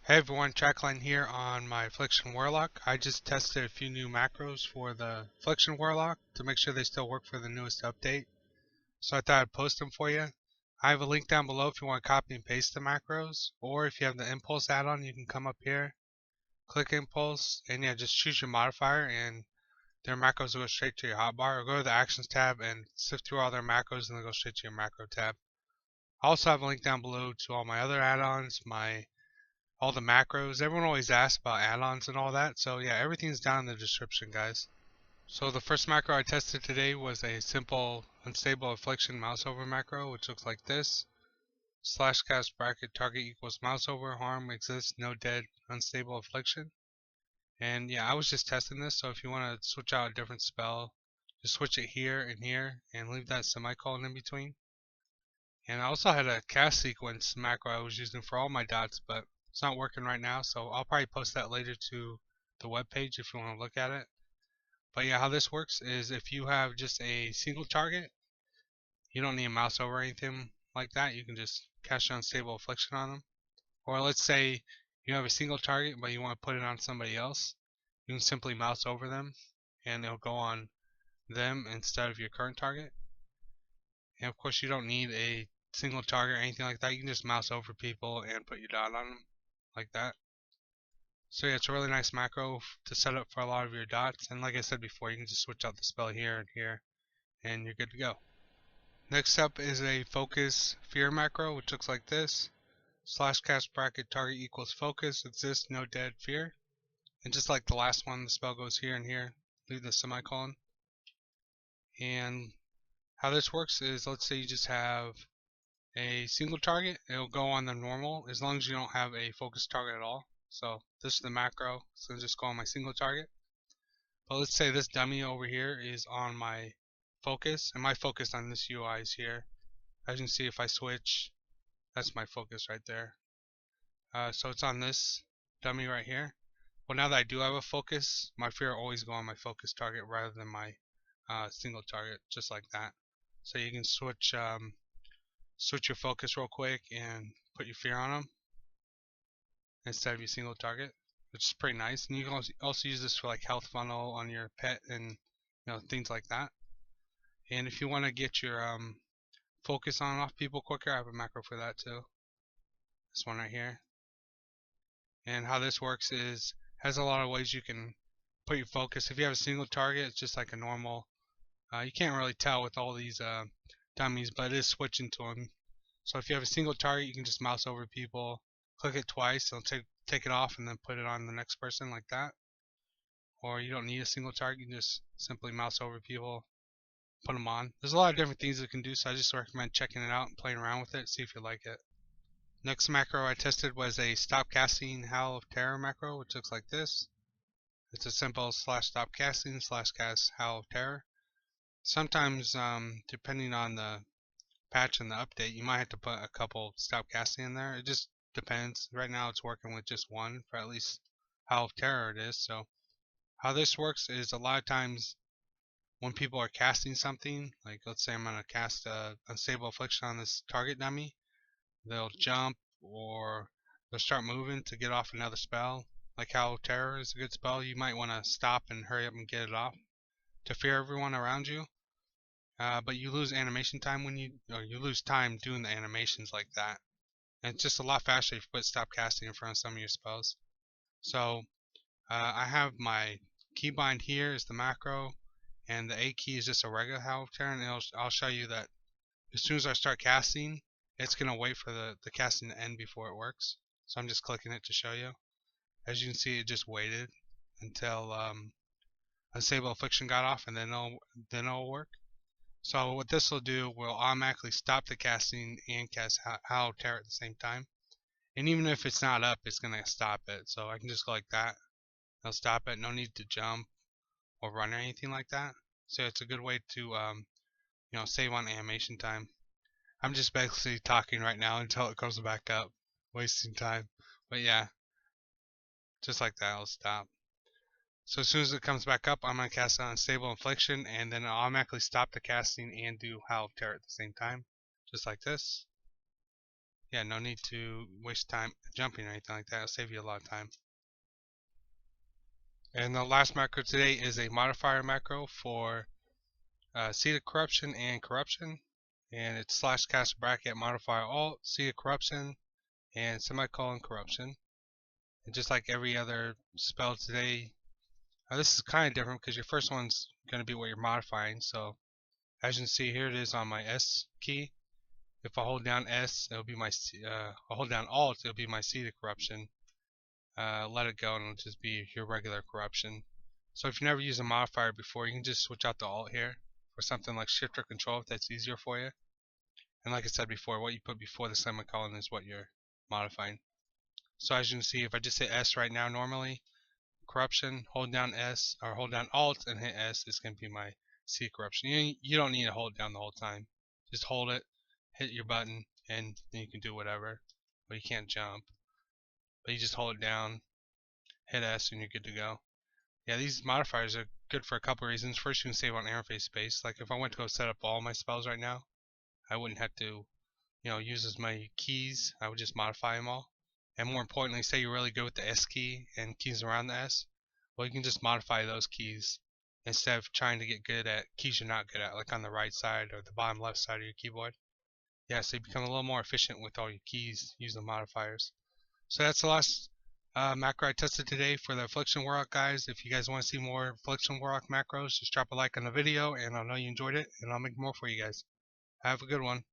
Hey everyone, Trackline here on my Affliction Warlock. I just tested a few new macros for the Affliction Warlock to make sure they still work for the newest update. So I thought I'd post them for you. I have a link down below if you want to copy and paste the macros, or if you have the Impulse add-on, you can come up here, click Impulse, and yeah, just choose your modifier and their macros will go straight to your hotbar, or go to the Actions tab and sift through all their macros and they'll go straight to your macro tab. I also have a link down below to all my other add-ons, all the macros. Everyone always asks about add-ons and all that, so yeah, everything's down in the description, guys. So the first macro I tested today was a simple unstable affliction mouseover macro, which looks like this. Slash cast bracket target equals mouseover, harm exists, no dead, unstable affliction. And yeah, I was just testing this, so if you want to switch out a different spell, just switch it here and leave that semicolon in between. And I also had a cast sequence macro I was using for all my dots, but it's not working right now, so I'll probably post that later to the webpage if you want to look at it. But yeah, how this works is if you have just a single target, you don't need a mouse over or anything like that. You can just cast your unstable affliction on them. Or let's say you have a single target but you want to put it on somebody else, you can simply mouse over them and it'll go on them instead of your current target. And of course you don't need a single target or anything like that. You can just mouse over people and put your dot on them like that. So yeah, it's a really nice macro to set up for a lot of your dots, and like I said before, you can just switch out the spell here and here and you're good to go. Next up is a focus fear macro, which looks like this. Slash cast bracket target equals focus, exists, no dead, fear. And just like the last one, the spell goes here and here, leave the semicolon. And how this works is, let's say you just have a single target, it'll go on the normal as long as you don't have a focus target at all. So this is the macro, so just go on my single target. But let's say this dummy over here is on my focus, and my focus on this UI is here. As you can see, if I switch, that's my focus right there. So it's on this dummy right here. Well, now that I do have a focus, my fear will always go on my focus target rather than my single target, just like that. So you can switch your focus real quick and put your fear on them instead of your single target, which is pretty nice. And you can also use this for like health funnel on your pet and things like that. And if you want to get your focus on and off people quicker, I have a macro for that too. This one right here. And how this works is has a lot of ways you can put your focus. If you have a single target, it's just like a normal. You can't really tell with all these dummies, but it is switching to them. So if you have a single target, you can just mouse over people, click it twice, it'll take it off and then put it on the next person like that. Or you don't need a single target, you can just simply mouse over people, put them on. There's a lot of different things it can do, so I just recommend checking it out and playing around with it, see if you like it. Next macro I tested was a Stopcasting Howl of Terror macro, which looks like this. It's a simple slash stopcasting slash cast Howl of Terror. Sometimes, depending on the patch and the update, you might have to put a couple Stopcasting in there. It just depends. Right now it's working with just one for at least Howl of Terror it is. So how this works is a lot of times when people are casting something, like let's say I'm going to cast a unstable affliction on this target dummy, they'll jump or they'll start moving to get off another spell. Like Howl of Terror is a good spell. You might want to stop and hurry up and get it off to fear everyone around you. But you lose animation time when you lose time doing the animations like that. And it's just a lot faster if you put Stopcasting in front of some of your spells. So I have my keybind here is the macro, and the A key is just a regular Howl of Terror, and I'll show you that as soon as I start casting, it's going to wait for the casting to end before it works. So I'm just clicking it to show you. As you can see, it just waited until Unstable Affliction got off, and then it'll work. So what this will do will automatically stop the casting and cast Howl of Terror at the same time. And even if it's not up, it's going to stop it. So I can just go like that. It'll stop it. No need to jump or run or anything like that. So it's a good way to save on animation time. I'm just basically talking right now until it comes back up, wasting time. But yeah, just like that, it'll stop. So as soon as it comes back up, I'm going to cast on Unstable Affliction, and then it'll automatically stop the casting and do Howl of Terror at the same time, just like this. yeah, no need to waste time jumping or anything like that. It'll save you a lot of time. And the last macro today is a modifier macro for seed of corruption and corruption. And it's /cast bracket modifier alt, seed of corruption, and semicolon corruption. And just like every other spell today, this is kind of different because your first one's going to be what you're modifying. So as you can see here, it is on my S key. If I hold down S, it'll be my I'll hold down Alt, it'll be my seed of corruption. Let it go and it'll just be your regular corruption. So if you never used a modifier before, you can just switch out the Alt here for something like Shift or Control if that's easier for you. And like I said before, what you put before the semicolon is what you're modifying. So as you can see, if I just hit S right now normally, corruption, hold down S, or hold down Alt and hit S, is going to be my seed corruption. You don't need to hold it down the whole time. Just hold it, hit your button, and then you can do whatever. But you can't jump. But you just hold it down, hit S, and you're good to go. Yeah, these modifiers are good for a couple of reasons. First, you can save on interface space. Like if I went to go set up all my spells right now, I wouldn't have to, use as many keys. I would just modify them all. And more importantly, say you're really good with the S key and keys around the S, well, you can just modify those keys instead of trying to get good at keys you're not good at, like on the right side or the bottom left side of your keyboard. Yeah, so you become a little more efficient with all your keys using modifiers. So that's the last macro I tested today for the Affliction Warlock, guys. If you guys want to see more Affliction Warlock macros, just drop a like on the video, and I'll know you enjoyed it, and I'll make more for you guys. Have a good one.